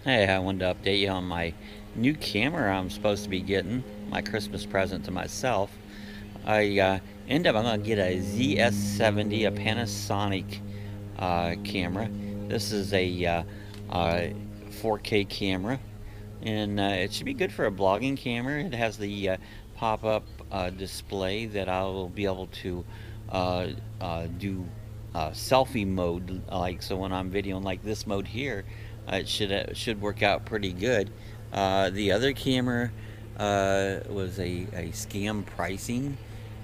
Hey, I wanted to update you on my new camera I'm supposed to be getting, my Christmas present to myself. I'm going to get a ZS70, a Panasonic camera. This is a 4K camera, and it should be good for a blogging camera. It has the pop-up display that I will be able to do selfie mode, like so when I'm videoing like this mode here, it should work out pretty good. The other camera was a scam pricing.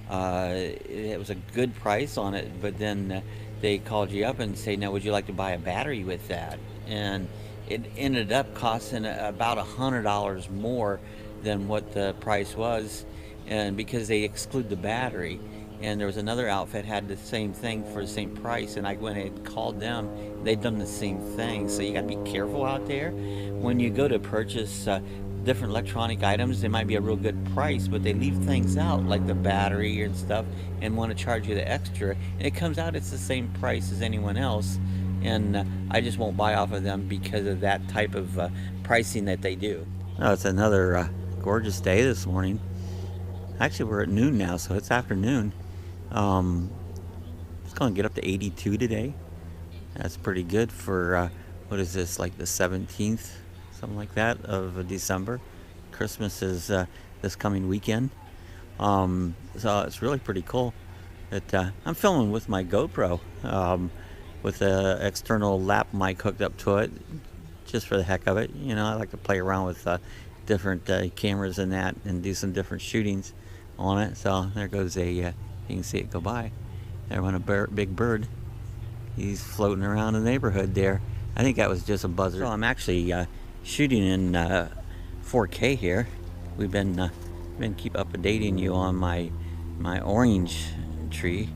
It was a good price on it, but then they called you up and say, "Now, would you like to buy a battery with that?" And it ended up costing about $100 more than what the price was, and because they exclude the battery. And there was another outfit had the same thing for the same price, and I went and called them. They'd done the same thing, so you got to be careful out there when you go to purchase different electronic items. They might be a real good price, but they leave things out like the battery and stuff, and want to charge you the extra. And it comes out it's the same price as anyone else, and I just won't buy off of them because of that type of pricing that they do. Oh, it's another gorgeous day this morning. Actually, we're at noon now, so it's afternoon. Um, it's going to get up to 82 today. That's pretty good for, what is this, like the 17th, something like that, of December. Christmas is this coming weekend. So it's really pretty cool. I'm filming with my GoPro, with an external lap mic hooked up to it, just for the heck of it. You know, I like to play around with different cameras and that, and do some different shootings on it. So there goes you can see it go by. There went a big bird. He's floating around the neighborhood there. I think that was just a buzzard. So I'm actually shooting in 4K here. We've been keep updating you on my orange tree,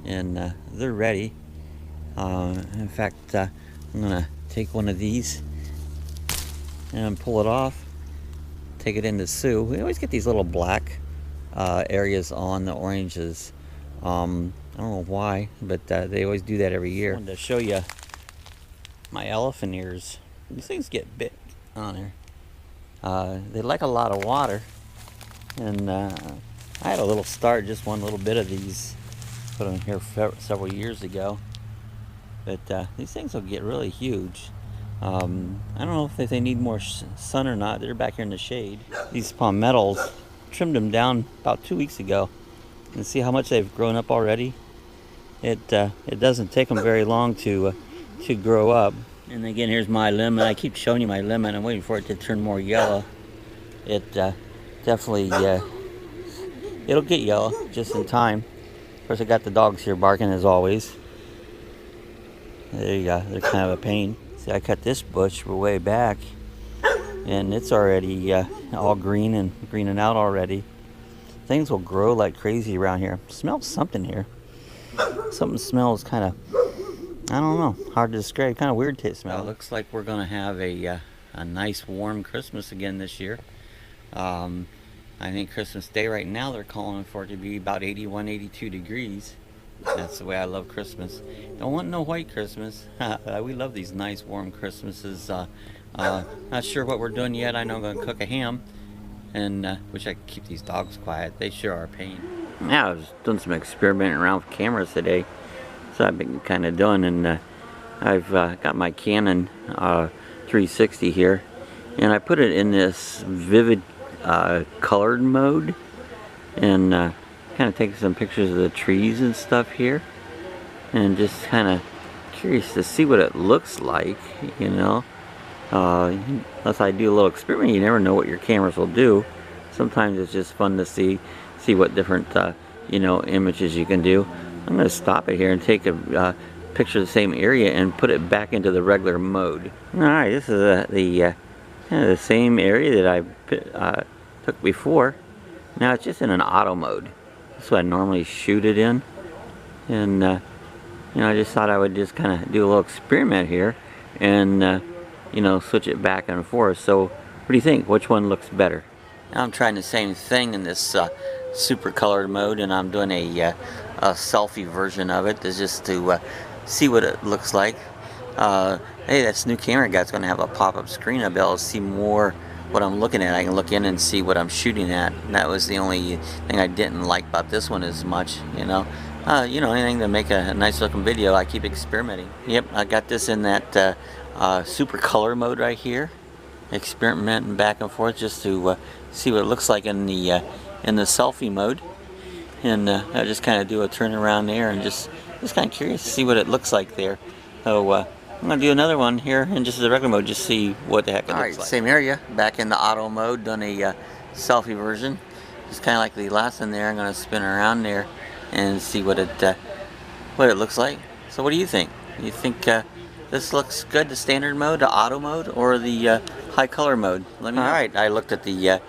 and they're ready. In fact, I'm gonna take one of these and pull it off. Take it into Sue. We always get these little black areas on the oranges. I don't know why, but they always do that every year. I wanted to show you my elephant ears. These things get big on there. They like a lot of water, and I had a little start, just one little bit of these, put them here several years ago. But these things will get really huge. I don't know if they need more sun or not. They're back here in the shade. These palmettos, trimmed them down about 2 weeks ago. And see how much they've grown up already? It doesn't take them very long to grow up. And again, here's my lemon. I keep showing you my lemon. I'm waiting for it to turn more yellow. It definitely, it'll get yellow just in time. Of course, I got the dogs here barking as always. There you go. They're kind of a pain. See, I cut this bush way back, and it's already all green and greening out already. Things will grow like crazy around here. Smells something here. Something smells kind of, I don't know, hard to describe. Kind of weird taste smell. Looks like we're gonna have a nice warm Christmas again this year. I think Christmas Day right now they're calling for it to be about 81, 82 degrees. That's the way I love Christmas. Don't want no white Christmas. We love these nice warm Christmases. Not sure what we're doing yet. I know I'm gonna cook a ham. And wish I could keep these dogs quiet. They sure are a pain. Yeah, I was doing some experimenting around with cameras today. So I've been kind of doing, and I've got my Canon 360 here, and I put it in this vivid colored mode, and kind of taking some pictures of the trees and stuff here, and just kind of curious to see what it looks like, you know. Unless I do a little experiment, you never know what your cameras will do. Sometimes it's just fun to see what different you know, images you can do. I'm going to stop it here and take a picture of the same area and put it back into the regular mode. Alright, this is the kind of the same area that I took before. Now it's just in an auto mode. That's what I normally shoot it in. And you know, I just thought I would just kind of do a little experiment here and you know, switch it back and forth. So what do you think? Which one looks better? Now I'm trying the same thing in this super colored mode, and I'm doing a selfie version of it just to see what it looks like. Hey, this new camera guy's going to have a pop-up screen. I'll be able to see more what I'm looking at. I can look in and see what I'm shooting at. And that was the only thing I didn't like about this one as much, you know. Anything to make a nice looking video, I keep experimenting. Yep, I got this in that super color mode right here. Experimenting back and forth just to see what it looks like in the selfie mode. And I just kind of do a turn around there and just kind of curious to see what it looks like there. So I'm going to do another one here in just the regular mode, just see what the heck it looks like. Same area, back in the auto mode, done a selfie version. Just kind of like the last one there. I'm going to spin around there and see what it looks like. So what do you think? You think this looks good, the standard mode, the auto mode, or the high color mode? Let me know. Alright, I looked at the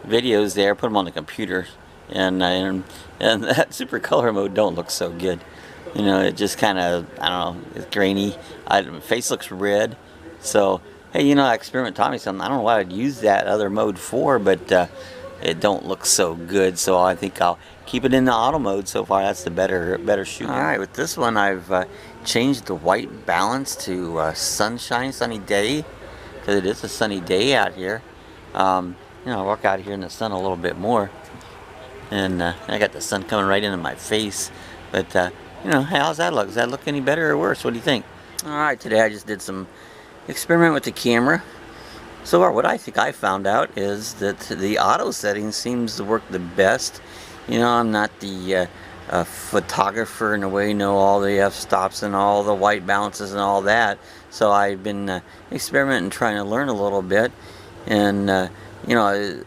videos there, put them on the computer, and that super color mode don't look so good. You know, it just kind of, I don't know, it's grainy. Face looks red. So, hey, you know, that experiment taught me something. I don't know what I'd use that other mode for, but it don't look so good. So I think I'll keep it in the auto mode so far. That's the better shoot. Alright, with this one I've changed the white balance to sunny day, because it is a sunny day out here. You know, I walk out here in the sun a little bit more, and I got the sun coming right into my face. But you know, how's that look? Does that look any better or worse? What do you think? Alright, today I just did some experiment with the camera. So far, what I think I found out is that the auto setting seems to work the best. You know, I'm not the photographer in a way, know all the f-stops and all the white balances and all that. So I've been experimenting, trying to learn a little bit. And, you know,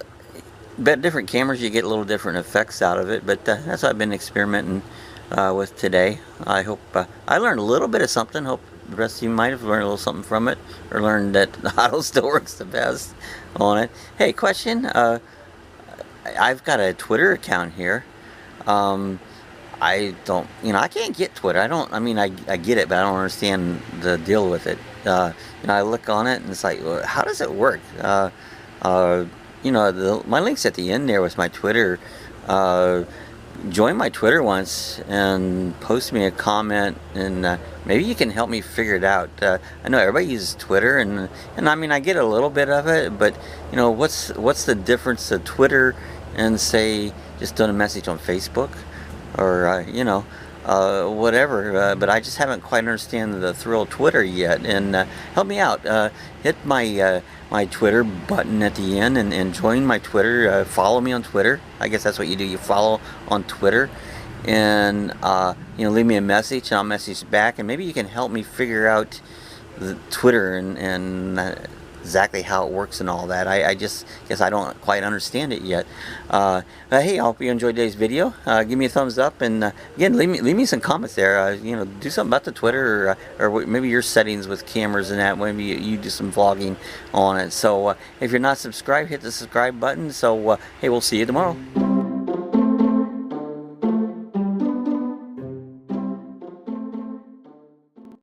different cameras, you get a little different effects out of it. But that's what I've been experimenting with today. I hope I learned a little bit of something. Hope the rest of you might have learned a little something from it, or learned that the auto still works the best on it. Hey, question. I've got a Twitter account here. I don't, you know, I can't get Twitter. I mean, I get it, but I don't understand the deal with it. You know, I look on it and it's like, well, how does it work? You know, my link's at the end there with my Twitter. Join my Twitter once and post me a comment, and maybe you can help me figure it out. I know everybody uses Twitter, and I mean, I get a little bit of it, but you know, what's the difference of Twitter and say just doing a message on Facebook, or you know, whatever. But I just haven't quite understand the thrill of Twitter yet. And help me out. Hit my my Twitter button at the end and join my Twitter. Follow me on Twitter. I guess that's what you do. You follow on Twitter, and you know, leave me a message, and I'll message back. And maybe you can help me figure out the Twitter and exactly how it works and all that. I just guess I don't quite understand it yet. Hey, I hope you enjoyed today's video. Give me a thumbs up, and again, leave me some comments there. You know, do something about the Twitter, or maybe your settings with cameras and that. Maybe you do some vlogging on it. So if you're not subscribed, hit the subscribe button. So hey, we'll see you tomorrow.